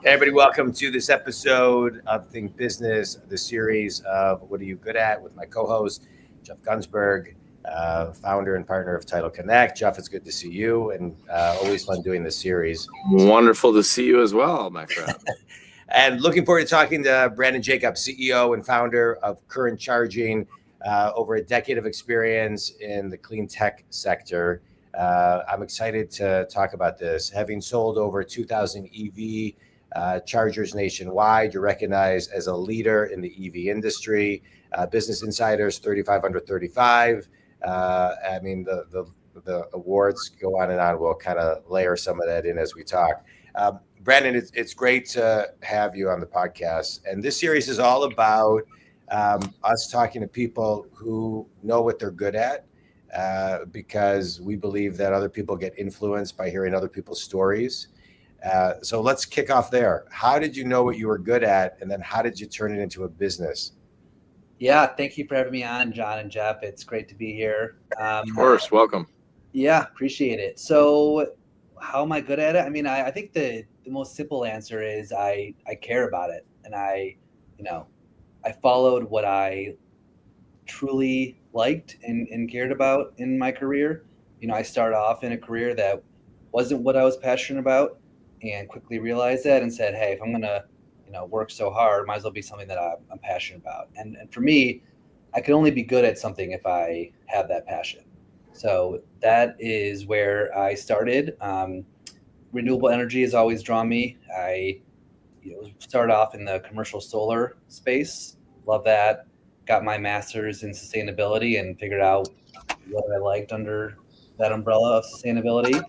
Hey everybody, welcome to this episode of Think Business, the series of What Are You Good At with my co-host, Jeff Gunsberg, founder and partner of Title Connect. Jeff, it's good to see you and always fun doing this series. Wonderful to see you as well, my friend. And looking forward to talking to Brandon Jacobs, CEO and founder of Current Charging, over a decade of experience in the clean tech sector. I'm excited to talk about this. Having sold over 2,000 EV chargers nationwide, you're recognized as a leader in the EV industry. Business Insider's 35 under 35. I mean, the awards go on and on. We'll kind of layer some of that in as we talk. Brandon, it's great to have you on the podcast. And this series is all about us talking to people who know what they're good at, because we believe that other people get influenced by hearing other people's stories. So let's kick off there. How did you know what you were good at? And then how did you turn it into a business? Yeah, thank you for having me on, John and Jeff. It's great to be here. Of course, welcome. Yeah, appreciate it. So how am I good at it? I mean, I think the most simple answer is I care about it. And I followed what I truly liked and cared about in my career. I started off in a career that wasn't what I was passionate about and quickly realized that and said, hey, if I'm going to work so hard, might as well be something that I'm passionate about. And for me, I can only be good at something if I have that passion. So that is where I started. Renewable energy has always drawn me. I started off in the commercial solar space. Love that. Got my master's in sustainability and figured out what I liked under that umbrella of sustainability.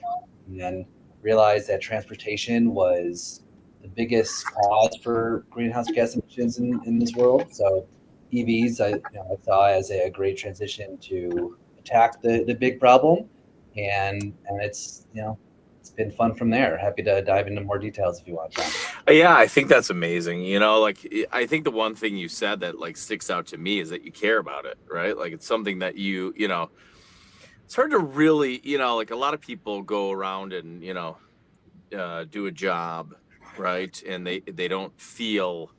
And then realized that transportation was the biggest cause for greenhouse gas emissions in this world. So EVs, I saw as a great transition to attack the big problem, and it's it's been fun from there. Happy to dive into more details if you want, John. Yeah, I think that's amazing. I think the one thing you said that sticks out to me is that you care about it, right? Like it's something that it's hard to really, a lot of people go around and do a job, right? And they don't feel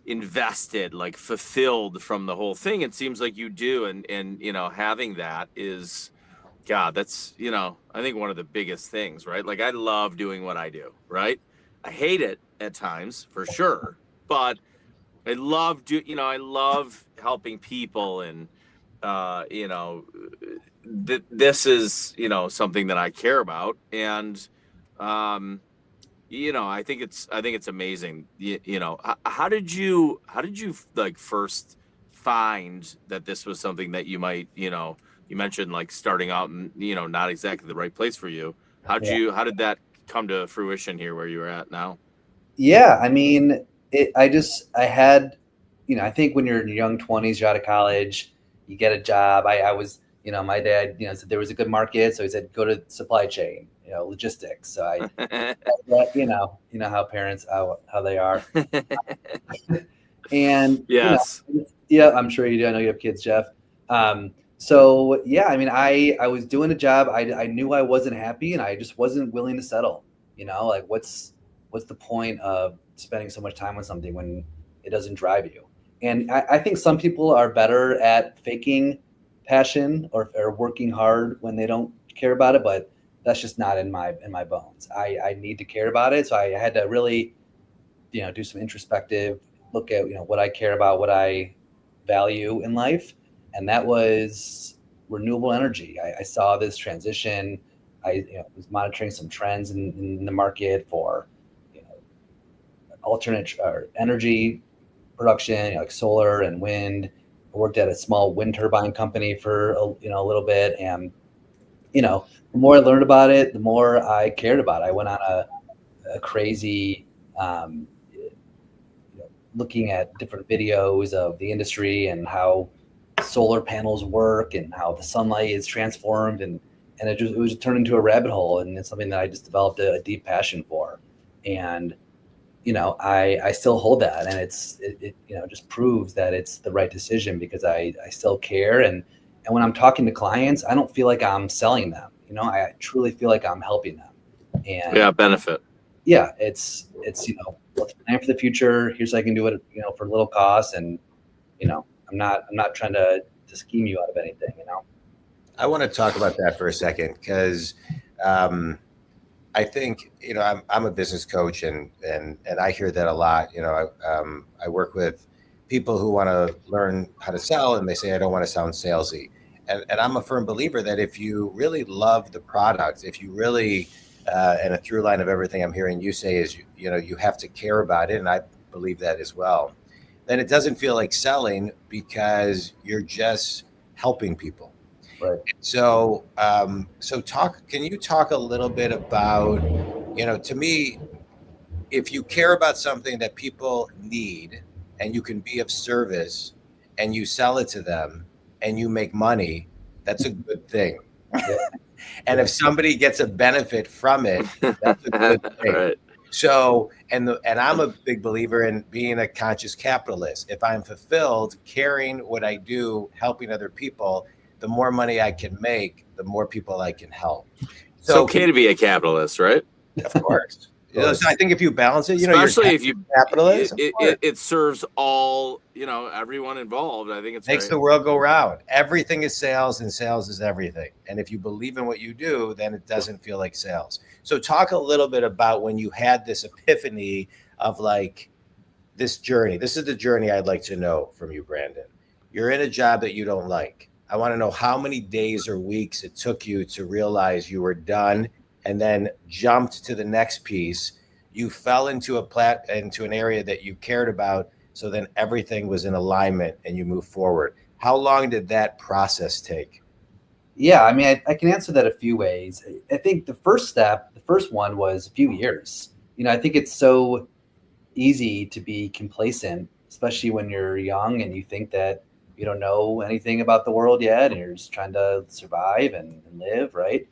invested, fulfilled from the whole thing. It seems like you do, and having that is, God, that's I think one of the biggest things, right? Like I love doing what I do, right? I hate it at times for sure, but I love I love helping people, and this is something that I care about, and I think it's amazing. How did you first find that this was something that you might, you mentioned starting out and, not exactly the right place for you. How did that come to fruition here where you're at now? Yeah, I mean, I had, I think when you're in your young 20s, you're out of college, you get a job. I was, my dad, said there was a good market. So he said, go to supply chain, logistics. So I, how parents, how they are. And yes, yeah, I'm sure you do. I know you have kids, Jeff. So yeah, I mean, I was doing a job. I knew I wasn't happy and I just wasn't willing to settle, what's the point of spending so much time on something when it doesn't drive you? And I think some people are better at faking passion or working hard when they don't care about it, but that's just not in my bones. I need to care about it. So I had to really, do some introspective look at, what I care about, what I value in life. And that was renewable energy. I saw this transition. I was monitoring some trends in the market for alternate energy production, like solar and wind. I worked at a small wind turbine company for a little bit, and the more I learned about it, the more I cared about it. I went on a crazy looking at different videos of the industry and how solar panels work and how the sunlight is transformed, and it was turned into a rabbit hole, and it's something that I just developed a deep passion for. And I still hold that, and it just proves that it's the right decision because I still care. And when I'm talking to clients, I don't feel like I'm selling them. I truly feel like I'm helping them. And yeah, benefit. yeah, it's let's plan for the future. Here's how I can do it, for little cost, and I'm not trying to scheme you out of anything. I want to talk about that for a second because um, I think I'm a business coach and I hear that a lot. I work with people who want to learn how to sell and they say I don't want to sound salesy, and I'm a firm believer that if you really love the product, if you really and a through line of everything I'm hearing you say is you have to care about it, and I believe that as well. Then it doesn't feel like selling because you're just helping people. Right. Can you talk a little bit about, to me, if you care about something that people need and you can be of service and you sell it to them and you make money, that's a good thing. Yeah. And if somebody gets a benefit from it, that's a good thing. Right. So, and I'm a big believer in being a conscious capitalist. If I'm fulfilled, caring what I do, helping other people, the more money I can make, the more people I can help. It's okay to be a capitalist, right? Of course. So I think if you balance it, especially if you capitalist, it serves all, everyone involved. I think it makes the world go round. Everything is sales and sales is everything. And if you believe in what you do, then it doesn't feel like sales. So talk a little bit about when you had this epiphany of like this journey. This is the journey I'd like to know from you, Brandon. You're in a job that you don't like. I want to know how many days or weeks it took you to realize you were done and then jumped to the next piece. You fell into an area that you cared about. So then everything was in alignment and you move forward. How long did that process take? Yeah, I mean, I can answer that a few ways. I think the first one was a few years. I think it's so easy to be complacent, especially when you're young and you think that you don't know anything about the world yet and you're just trying to survive and live, right?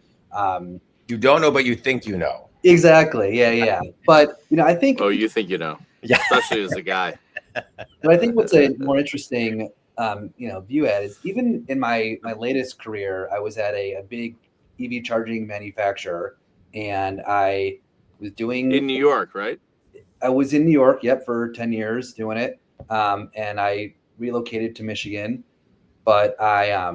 You don't know, but you think you know. Exactly. Yeah. But, I think... Oh, you think you know. Yeah. Especially as a guy. But I think what's a more interesting, view at is even in my latest career, I was at a big EV charging manufacturer, and I was doing... In New York, right? I was in New York, yep, for 10 years doing it. And I relocated to Michigan. But I,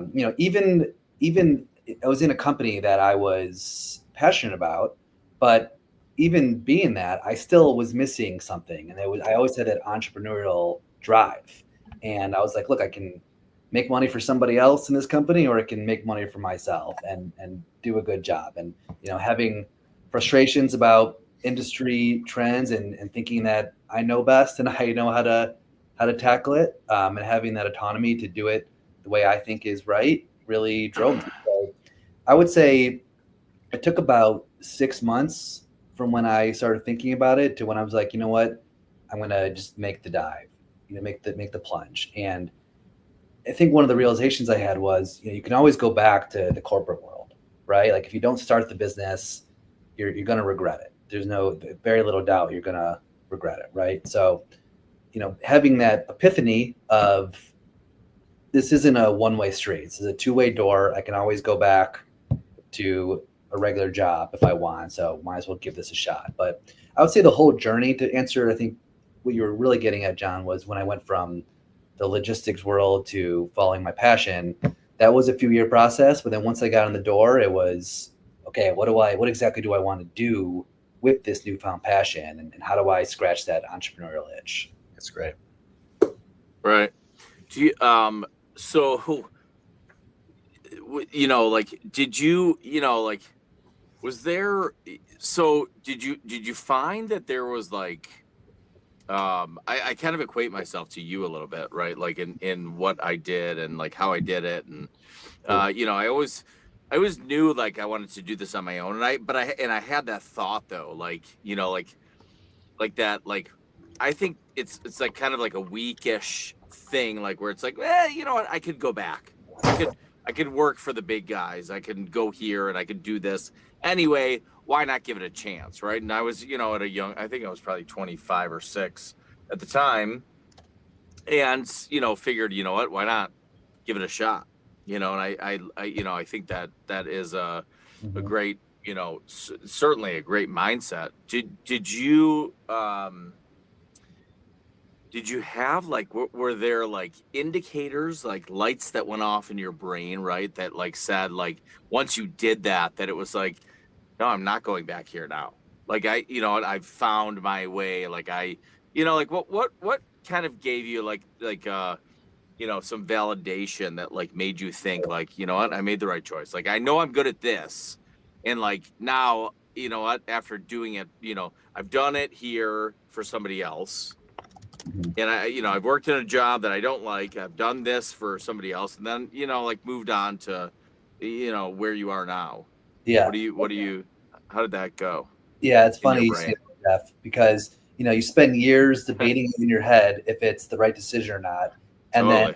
even I was in a company that I was passionate about, but even being that, I still was missing something. And I always had that entrepreneurial drive. And I was like, look, I can make money for somebody else in this company, or I can make money for myself and do a good job. And, having frustrations about industry trends and thinking that I know best and I know how to tackle it, and having that autonomy to do it the way I think is right really drove me. So I would say it took about 6 months from when I started thinking about it to when I was like, you know what, I'm gonna just make the dive, make the plunge. And I think one of the realizations I had was, you can always go back to the corporate world, right? Like if you don't start the business, you're gonna regret it. There's very little doubt you're gonna regret it, right? So, having that epiphany of this isn't a one-way street. This is a two-way door. I can always go back to a regular job if I want. So might as well give this a shot. But I would say the whole journey, to answer, I think what you were really getting at, John, was when I went from the logistics world to following my passion. That was a few-year process. But then once I got in the door, it was, okay, what exactly do I want to do with this newfound passion? And how do I scratch that entrepreneurial itch? That's great. Right. Do you, so, like, did you, like, was there, so did you find that there was like, I kind of equate myself to you a little bit, right? Like in what I did and like how I did it. And, I always knew like I wanted to do this on my own. And I had that thought though, like, like that, like, I think it's like kind of like a weakish thing, like where it's like, you know what, I could go back. I could work for the big guys. I can go here and I could do this. Anyway, why not give it a chance, right? And I was, at a young, I think I was probably 25 or 6 at the time. And, figured, what, why not give it a shot? And I think that is a great, certainly a great mindset. Did you have like, were there like indicators, like lights that went off in your brain, right? That like said, like, once you did that, that it was like, no, I'm not going back here now. Like I found my way. Like like what kind of gave you some validation that like made you think like, what, I made the right choice. Like, I know I'm good at this. And like now, what, after doing it, I've done it here for somebody else. And I've worked in a job that I don't like. I've done this for somebody else, and then, like, moved on to, where you are now. Yeah. How did that go? Yeah, it's in your funny you brain? say that, Jeff, because you spend years debating in your head if it's the right decision or not, and Totally.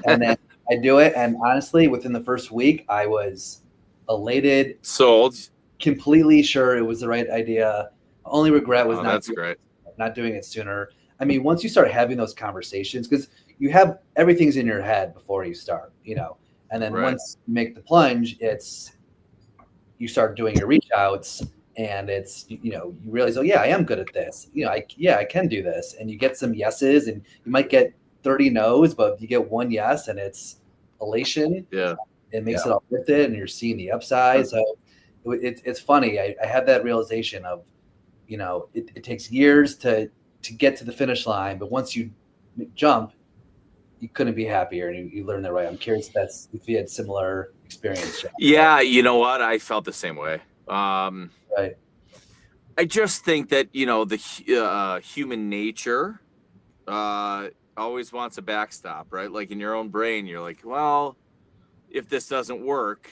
then I do it, and honestly, within the first week, I was elated, Sold. completely sure it was the right idea. Only regret was Oh, not that's great. not doing it sooner. I mean, once you start having those conversations, because you have everything's in your head before you start, and then Right. once you make the plunge, you start doing your reach outs, and it's you realize, oh yeah, I am good at this. I can do this, and you get some yeses, and you might get 30 no's, but you get one yes, and it's elation. Yeah. It makes it all worth it, and you're seeing the upside. So it's funny. I had that realization of, it takes years to get to the finish line, but once you jump, you couldn't be happier, and you learn the right. I'm curious if you had similar experience, Jeff. Yeah, you know what? I felt the same way. Right. I just think that, the human nature always wants a backstop, right? Like, in your own brain, you're like, well, if this doesn't work,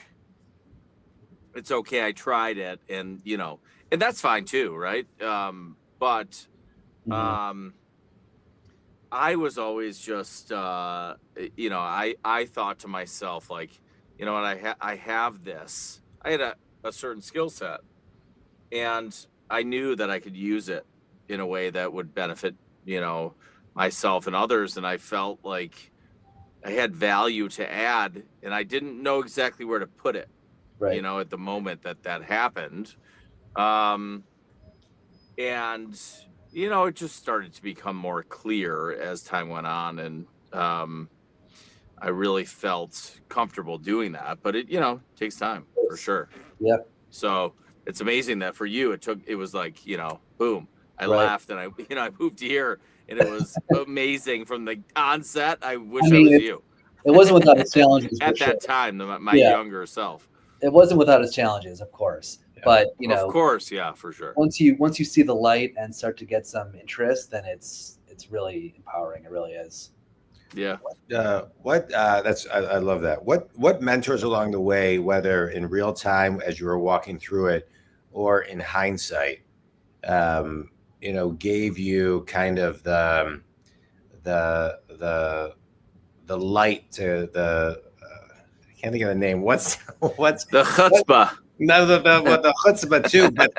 it's okay. I tried it, and and that's fine too, right? But I was always just, I thought to myself, like, what, I have this. I had a certain skill set, and I knew that I could use it in a way that would benefit, myself and others. And I felt like I had value to add, and I didn't know exactly where to put it, Right. at the moment that happened. And, it just started to become more clear as time went on. And I really felt comfortable doing that. But it, takes time for sure. Yep. So it's amazing that for you, it was like, boom, I Right. left, and I moved here, and it was amazing from the onset. I wish I I mean, was you It wasn't without its challenges for at sure. that time, my Yeah. younger self. It wasn't without its challenges, of course. Yeah. But Of course, yeah, for sure. once you see the light and start to get some interest, then it's really empowering. It really is. Yeah. I love that. What mentors along the way, whether in real time as you were walking through it, or in hindsight, gave you kind of the light to the I can't think of the name. What's The chutzpah. no the chutzpah too, but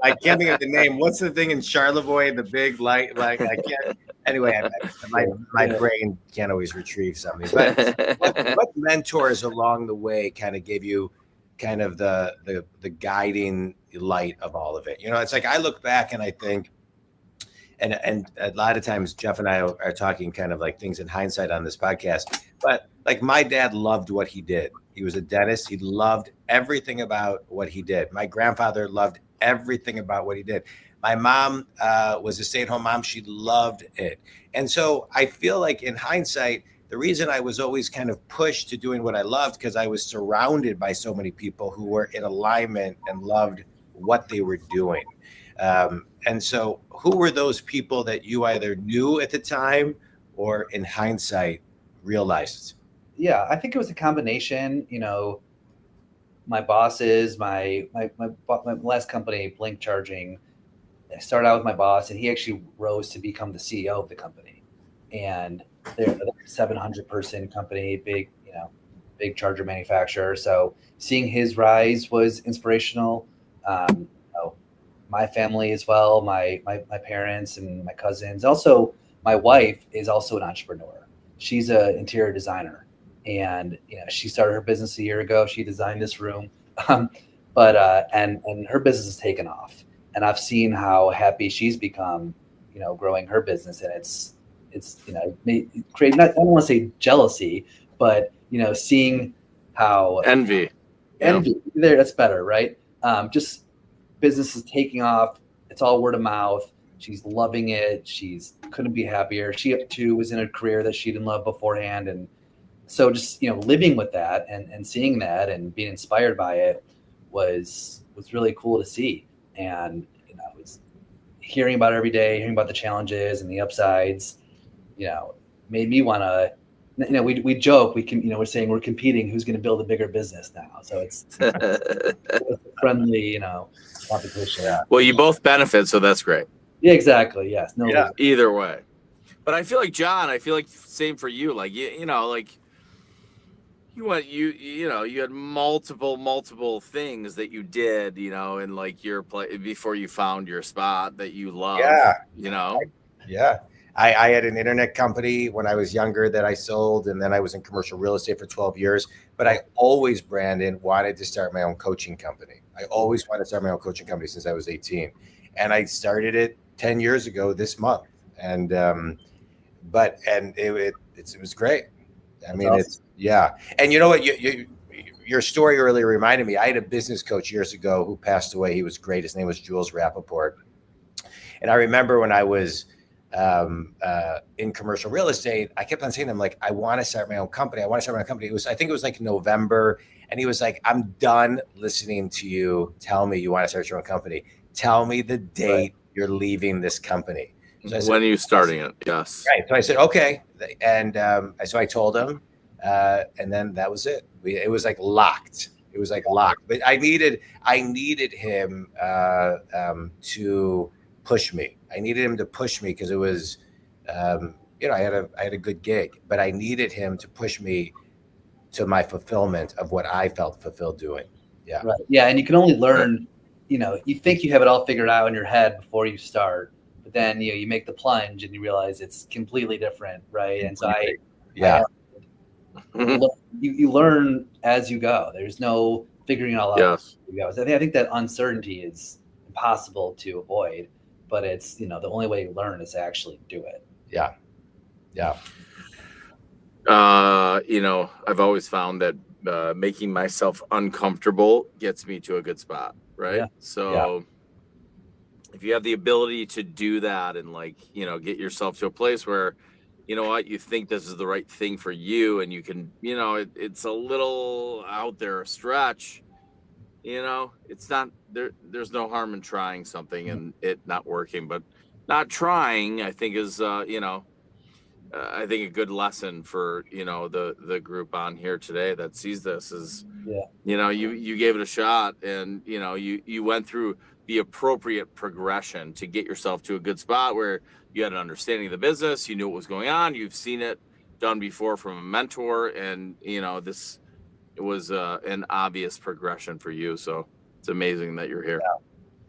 I can't think of the name. What's the thing in Charlevoix? The big light, like I can't. Anyway, my brain can't always retrieve something. But what mentors along the way kind of gave you kind of the guiding light of all of it? It's like I look back and I think, and a lot of times Jeff and I are talking kind of like things in hindsight on this podcast, but like my dad loved what he did. He was a dentist. He loved everything about what he did. My grandfather loved everything about what he did. My mom was a stay-at-home mom. She loved it. And so I feel like in hindsight, the reason I was always kind of pushed to doing what I loved, because I was surrounded by so many people who were in alignment and loved what they were doing. And so who were those people that you either knew at the time or in hindsight realized? Yeah, I think it was a combination. My bosses, my last company, Blink Charging, I started out with my boss, and he actually rose to become the CEO of the company. And they're a 700 person company, big charger manufacturer. So seeing his rise was inspirational. My family as well, my parents and my cousins. Also, my wife is also an entrepreneur. She's an interior designer, and she started her business a year ago. She designed this room. But and her business has taken off, and I've seen how happy she's become, growing her business, and it's create, not, I don't want to say jealousy, but seeing how Envy. envy there, that's better, right? Just business is taking off. It's all word of mouth. She's loving it. She's couldn't be happier. She too was in a career that she didn't love beforehand, and so just living with that and seeing that and being inspired by it was really cool to see. And it's hearing about it every day, hearing about the challenges and the upsides, made me want to. We joke, we're saying we're competing who's going to build a bigger business now. So it's a friendly, competition. Yeah. Well, you both benefit, so that's great. Yeah, exactly. Yes. No. Yeah. Either way. But I feel like, John, same for you. Like, like you had multiple things that you did, in like your play before you found your spot that you love. Yeah. Yeah. I had an internet company when I was younger that I sold, and then I was in commercial real estate for 12 years. But I always, Brandon, wanted to start my own coaching company. I always wanted to start my own coaching company since I was 18. And I started it 10 years ago this month. And it was great. I mean, awesome. And you know what? Your story earlier reminded me. I had a business coach years ago who passed away. He was great. His name was Jules Rappaport. And I remember when I was in commercial real estate, I kept on saying to him, like, I want to start my own company. I think it was like November. And he was like, I'm done listening to you tell me you want to start your own company. Tell me the date you're leaving this company. So when are you starting it? Yes. Right. So I said, okay. And so I told him, and then that was it. It was like locked. It was like locked. But I needed him to push me. I needed him to push me because it was, I had a good gig, but I needed him to push me to my fulfillment of what I felt fulfilled doing. Yeah. Right. Yeah. And you can only learn, you think you have it all figured out in your head before you start, but then, you make the plunge and you realize it's completely different. Right. And so you learn as you go. There's no figuring it all out. Yes. As you go. So I think that uncertainty is impossible to avoid, but it's, the only way you learn is to actually do it. Yeah. Yeah. I've always found that making myself uncomfortable gets me to a good spot. Right. Yeah. So if you have the ability to do that and get yourself to a place where, you think this is the right thing for you, and you can, it's a little out there, a stretch, it's not there. There's no harm in trying something and it not working, but not trying, I think is, I think a good lesson for, the group on here today that sees this is, you gave it a shot, and, you went through the appropriate progression to get yourself to a good spot where you had an understanding of the business, you knew what was going on, you've seen it done before from a mentor, and, it was an obvious progression for you. So it's amazing that you're here. Yeah.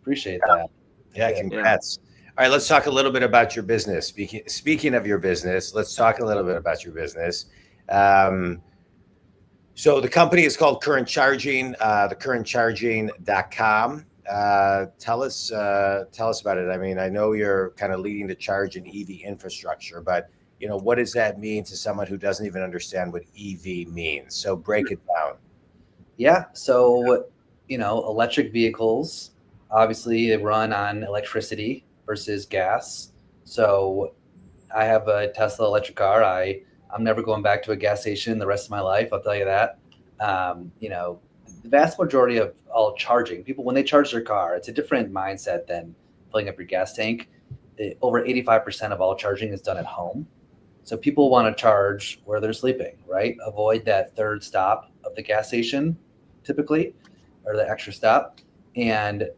Appreciate that. Yeah, congrats. All right, let's talk a little bit about your business. Speaking of your business, let's talk a little bit about your business. So the company is called Current Charging, thecurrentcharging.com. Tell us about it. I mean, I know you're kind of leading the charge in EV infrastructure, but what does that mean to someone who doesn't even understand what EV means? So break it down. Yeah. So, electric vehicles, obviously they run on electricity versus gas. So I have a Tesla electric car. I'm never going back to a gas station the rest of my life. I'll tell you that. The vast majority of all charging, people, when they charge their car, it's a different mindset than filling up your gas tank. Over 85% of all charging is done at home. So people want to charge where they're sleeping, right? Avoid that third stop of the gas station, typically, or the extra stop. And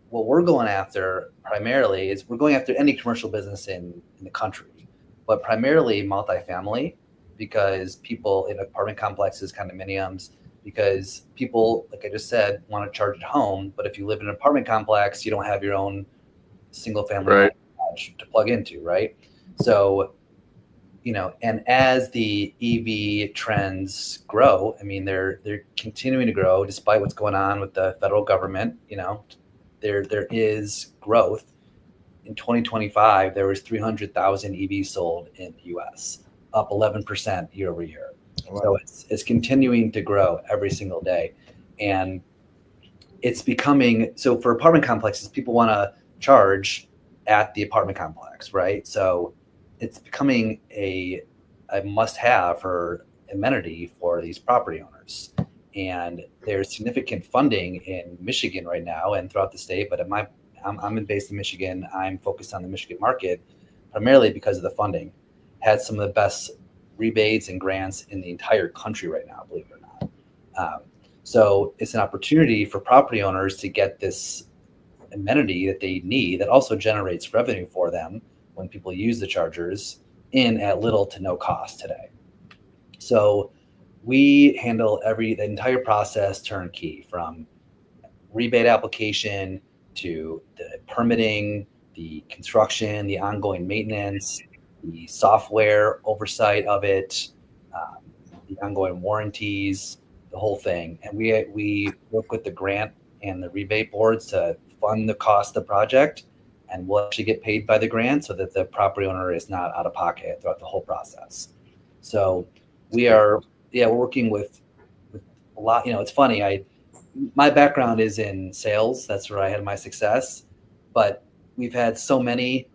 what we're going after primarily is we're going after any commercial business in the country, but primarily multifamily, because people in apartment complexes, condominiums, because people, like I just said, want to charge at home. But if you live in an apartment complex, you don't have your own single family garage to plug into, right? So and as the EV trends grow, I mean, they're continuing to grow despite what's going on with the federal government. There is growth. In 2025, there was 300,000 EVs sold in the U.S., up 11% year over year. Wow. So it's continuing to grow every single day, and it's becoming so for apartment complexes. People want to charge at the apartment complex, right? So it's becoming a must-have for amenity for these property owners. And there's significant funding in Michigan right now and throughout the state. But I'm based in Michigan. I'm focused on the Michigan market primarily because of the funding. Had some of the best rebates and grants in the entire country right now, believe it or not. So it's an opportunity for property owners to get this amenity that they need that also generates revenue for them when people use the chargers in at little to no cost today. So we handle the entire process turnkey, from rebate application to the permitting, the construction, the ongoing maintenance, the software oversight of it, the ongoing warranties, the whole thing. And we work with the grant and the rebate boards to fund the cost of the project, and we'll actually get paid by the grant so that the property owner is not out of pocket throughout the whole process. So we're working with a lot. It's funny. My background is in sales. That's where I had my success, but we've had so many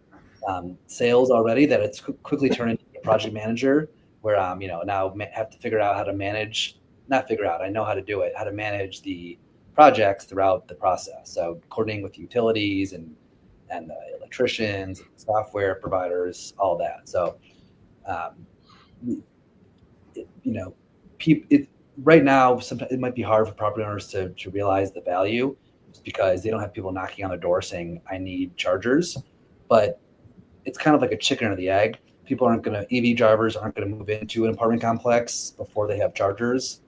sales already that it's quickly turned into a project manager where now have to figure out how to manage, not figure out, I know how to do it, how to manage the projects throughout the process. So coordinating with utilities and the electricians, software providers, all that. So, right now, sometimes it might be hard for property owners to realize the value just because they don't have people knocking on their door saying, I need chargers. But it's kind of like a chicken or the egg. EV drivers aren't going to move into an apartment complex before they have chargers,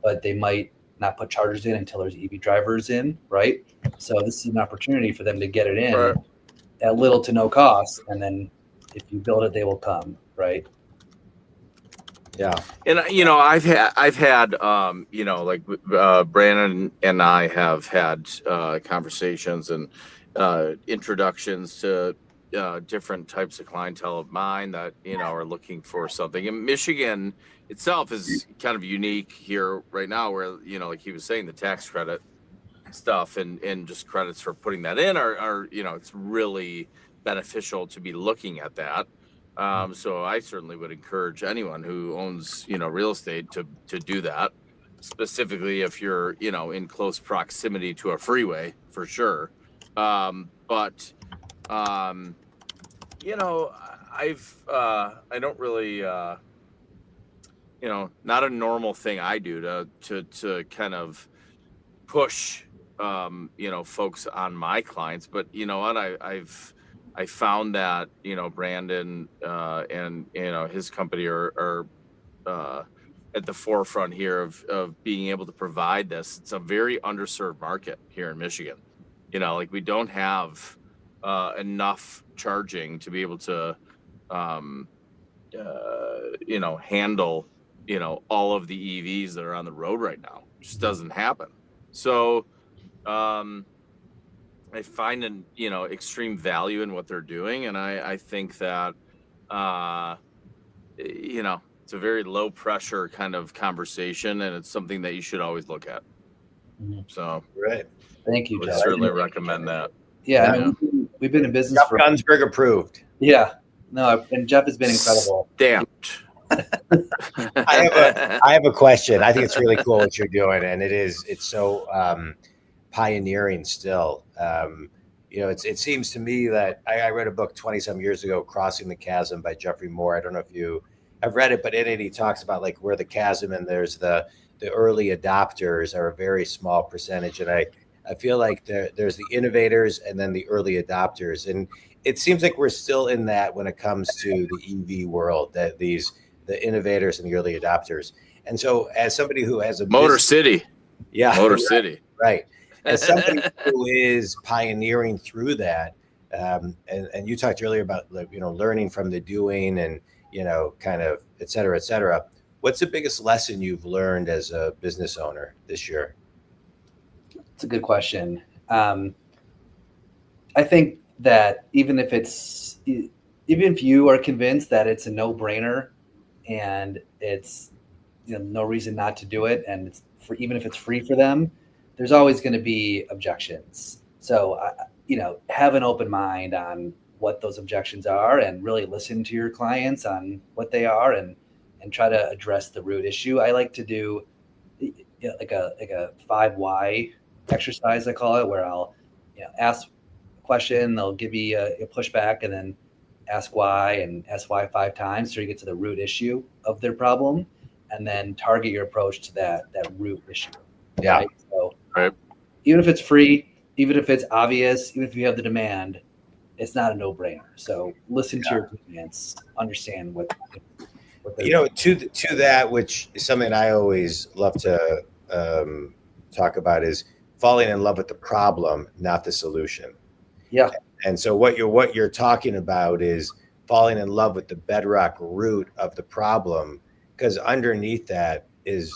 but they might not put chargers in until there's EV drivers in, right? So this is an opportunity for them to get it in at little to no cost. And then if you build it, they will come, right? Yeah. And, I've had, Brandon and I have had conversations and introductions to different types of clientele of mine that, are looking for something. And Michigan itself is kind of unique here right now where, like he was saying, the tax credit stuff and just credits for putting that in are it's really beneficial to be looking at that. So I certainly would encourage anyone who owns, real estate to do that, specifically if you're, in close proximity to a freeway, for sure. I don't really, not a normal thing I do to kind of push, folks on my clients, but you know what, I found that, Brandon and, his company are at the forefront here of being able to provide this. It's a very underserved market here in Michigan. We don't have enough charging to be able to, handle, all of the EVs that are on the road right now. It just doesn't happen. So, I find an extreme value in what they're doing, and I think that it's a very low pressure kind of conversation, and it's something that you should always look at. Mm-hmm. So right, thank you, I would Jeff. certainly recommend that. Yeah, I mean, we've been in business Jeff Gunsberg approved. Yeah, no, and Jeff has been incredible. Stamped. I have a question. I think it's really cool what you're doing, and it's so pioneering still. It seems to me that I read a book 20-some years ago, Crossing the Chasm by Jeffrey Moore. I don't know if you have read it, but in it he talks about like where the chasm and there's the early adopters are a very small percentage. And I feel like there's the innovators and then the early adopters. And it seems like we're still in that when it comes to the EV world, that the innovators and the early adopters. And so as somebody who has a Motor City. Yeah. Motor City. Right. As somebody who is pioneering through that, and you talked earlier about learning from the doing and kind of et cetera, et cetera. What's the biggest lesson you've learned as a business owner this year? It's a good question. I think that even if you are convinced that it's a no-brainer and it's no reason not to do it, and even if it's free for them, there's always going to be objections. So have an open mind on what those objections are, and really listen to your clients on what they are, and try to address the root issue. I like to do like a 5 why exercise, I call it, where I'll ask a question, they'll give me a pushback, and then ask why, and ask why 5 times so you get to the root issue of their problem, and then target your approach to that root issue. Yeah. Right? So Right. even if it's free, even if it's obvious, even if you have the demand, it's not a no-brainer. So listen to your clients, understand what to that, which is something I always love to talk about, is falling in love with the problem, not the solution. Yeah. And so what you're talking about is falling in love with the bedrock root of the problem, because underneath that it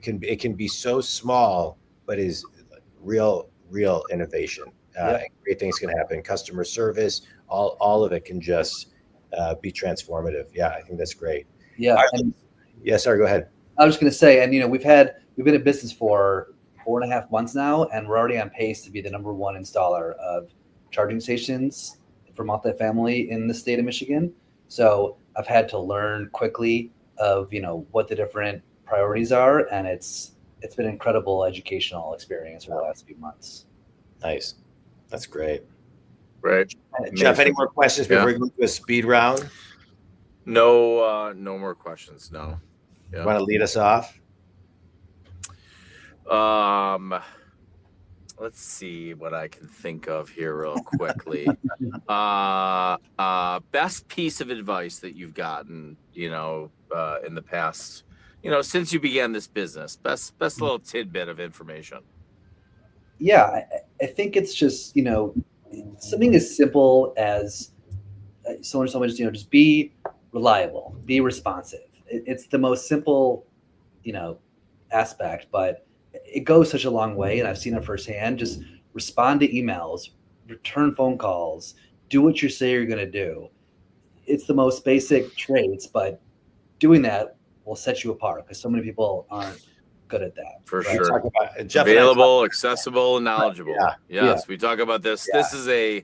can be so small, but is real innovation. Great things can happen. Customer service, all of it can just be transformative. Yeah, I think that's great. Yeah. Yeah, sorry, go ahead. I was just going to say, and we've been in business for 4.5 months now, and we're already on pace to be the number 1 installer of charging stations for multifamily in the state of Michigan. So I've had to learn quickly of what the different priorities are, and it's been an incredible educational experience over the last few months. Nice, that's great. Right, Jeff. Any more questions before we go to a speed round? No more questions. No. Yeah. You want to lead us off? Let's see what I can think of here real quickly. Best piece of advice that you've gotten, in the past, since you began this business. Best little tidbit of information. Yeah, I think it's just something as simple as someone just be reliable, be responsive. It's the most simple, aspect, but it goes such a long way, and I've seen it firsthand. Just respond to emails, return phone calls, do what you say you're going to do. It's the most basic traits, but doing that will set you apart, because so many people aren't good at that. For right? sure. Available, accessible, and knowledgeable. Yeah. Yes, we talk about this. Yeah. This is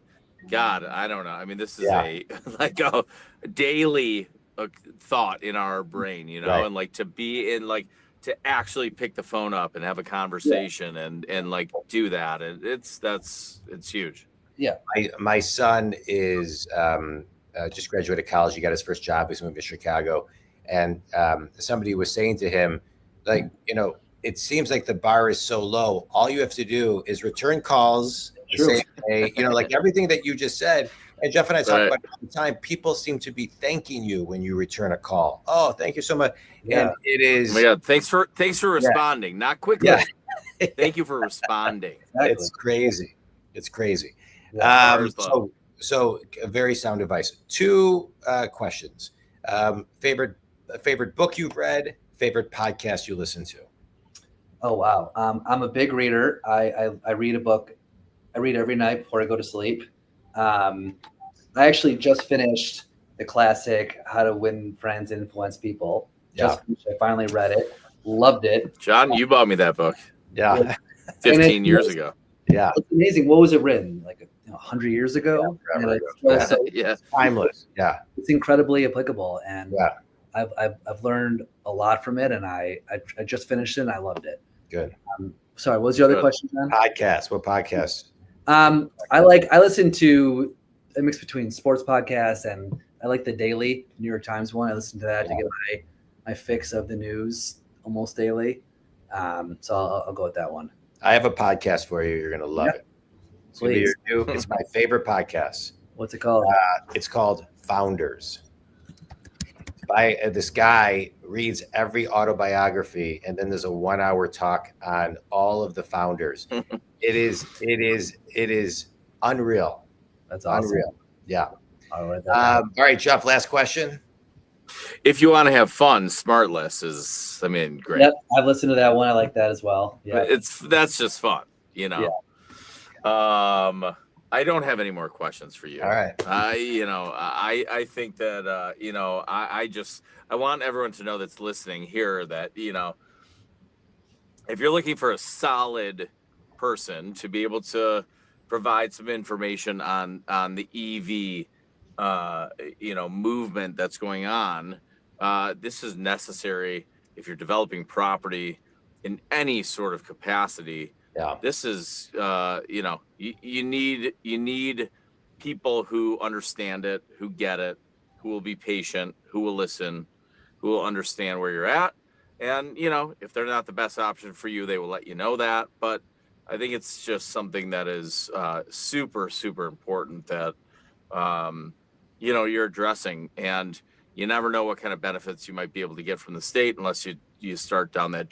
God, I don't know. I mean, this is a daily thought in our brain, Right. and to actually pick the phone up and have a conversation and do that. And it's huge. Yeah. My son is just graduated college. He got his first job. He's moving to Chicago, and somebody was saying to him, it seems like the bar is so low. All you have to do is return calls the same day, like everything that you just said. And Jeff and I talk about it all the time. People seem to be thanking you when you return a call. Oh, thank you so much. Yeah. And it is. Oh my God, thanks for responding. Not quickly. Yeah. Thank you for responding. Exactly. It's crazy. Yeah. So very sound advice. 2 questions. Favorite book you've read, favorite podcast you listen to? Oh, wow. I'm a big reader. I read a book. I read every night before I go to sleep. I actually just finished the classic How to Win Friends and Influence People. I finally read it. Loved it. John, you bought me that book. Yeah. 15 years ago. Yeah. It's amazing. What was it written? 100 years ago? Yeah, timeless. Yeah. It's incredibly applicable. And I've learned a lot from it, and I just finished it and I loved it. Good. Sorry, what was your other question, John? Podcast. What podcast? I listen to a mix between sports podcasts, and I like the daily New York Times one. I listen to that to get my fix of the news almost daily. So I'll go with that one. I have a podcast for you. You're going to love it. It's my favorite podcast. What's it called? It's called Founders. This guy reads every autobiography, and then there's a 1-hour talk on all of the founders. It is unreal. That's awesome. Unreal. Yeah. All All right, Jeff, last question. if you want to have fun, SmartLess is, I mean, great. Yep, I've listened to that one. I like that as well. Yeah, That's just fun, you know. I don't have any more questions for you. All right. I think that I want everyone to know that's listening here that, you know, if you're looking for a solid person to be able to provide some information on the EV movement that's going on, this is necessary if you're developing property in any sort of capacity. Yeah. This is you need people who understand it, who get it, who will be patient, who will listen, who will understand where you're at. And, you know, if they're not the best option for you, they will let you know that. But I think it's just something that is super, super important that, you're addressing. And you never know what kind of benefits you might be able to get from the state unless you start down that,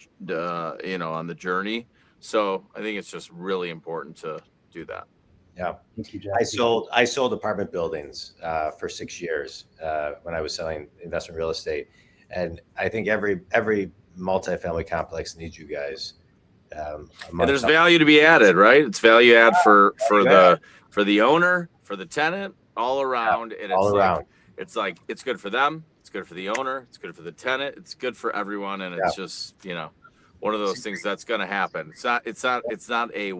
on the journey. So I think it's just really important to do that. Yeah. Thank you, Jeff. I sold apartment buildings for 6 years when I was selling investment real estate. And I think every multifamily complex needs you guys. And there's value to be added, right? It's value add for the owner, for the tenant, all around. And all around. It's it's good for them. It's good for the owner. It's good for the tenant. It's good for everyone. And it's just, one of those things that's going to happen. It's not a,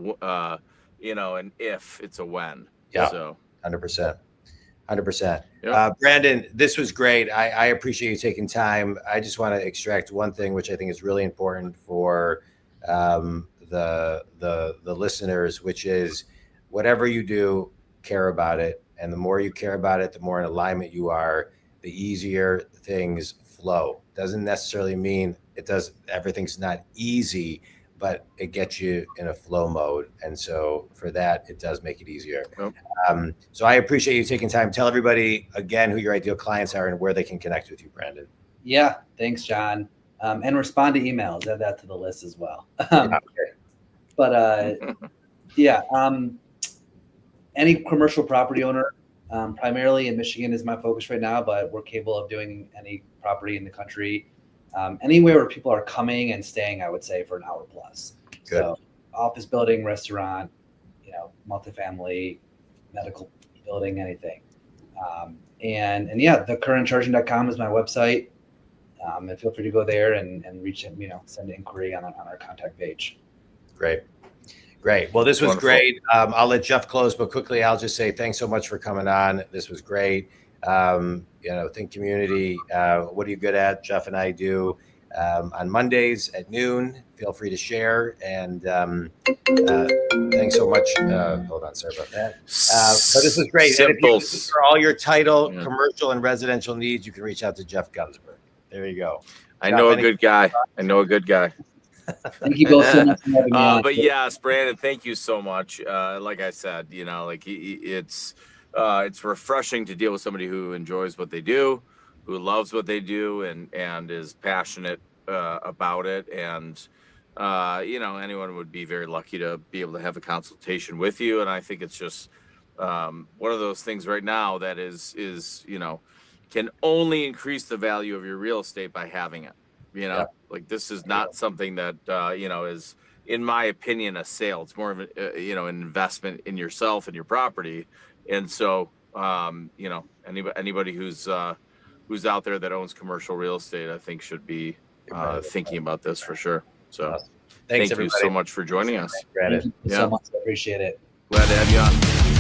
an if, it's a when. Yeah. So 100%. 100%. Yep. Brandon, this was great. I appreciate you taking time. I just want to extract one thing, which I think is really important for the listeners, which is whatever you do, care about it. And the more you care about it, the more in alignment you are, the easier things flow. Doesn't necessarily mean everything's not easy, but it gets you in a flow mode. And so for that, it does make it easier. Yep. So I appreciate you taking time. Tell everybody again who your ideal clients are and where they can connect with you, Brandon. Yeah. Thanks, John. And respond to emails. Add that to the list as well. But any commercial property owner, primarily in Michigan is my focus right now, but we're capable of doing any property in the country. Anywhere where people are coming and staying, I would say, for an hour plus. Good. So office building, restaurant, multifamily, medical building, anything. thecurrentcharging.com is my website. And feel free to go there and reach him, send an inquiry on our contact page. Great. Well, this was great. I'll let Jeff close, but quickly, I'll just say thanks so much for coming on. This was great. Think community. What are you good at? Jeff and I do on Mondays at noon. Feel free to share. And thanks so much. Hold on, sorry about that. But this was great. And if you're looking for all your title, commercial, and residential needs, you can reach out to Jeff Gunsberg. There you go. I know a good guy. Thank you both so much for having me on. But yes, Brandon, thank you so much. Like I said, it's refreshing to deal with somebody who enjoys what they do, who loves what they do, and is passionate about it. And anyone would be very lucky to be able to have a consultation with you. And I think it's just one of those things right now that is can only increase the value of your real estate by having it. Like this is not something that is, in my opinion, a sale. It's more of an investment in yourself and your property. And so anybody who's out there that owns commercial real estate, I think should be thinking about this for sure. So thank you so much for joining us. Thank you so much. I appreciate it. Glad to have you on.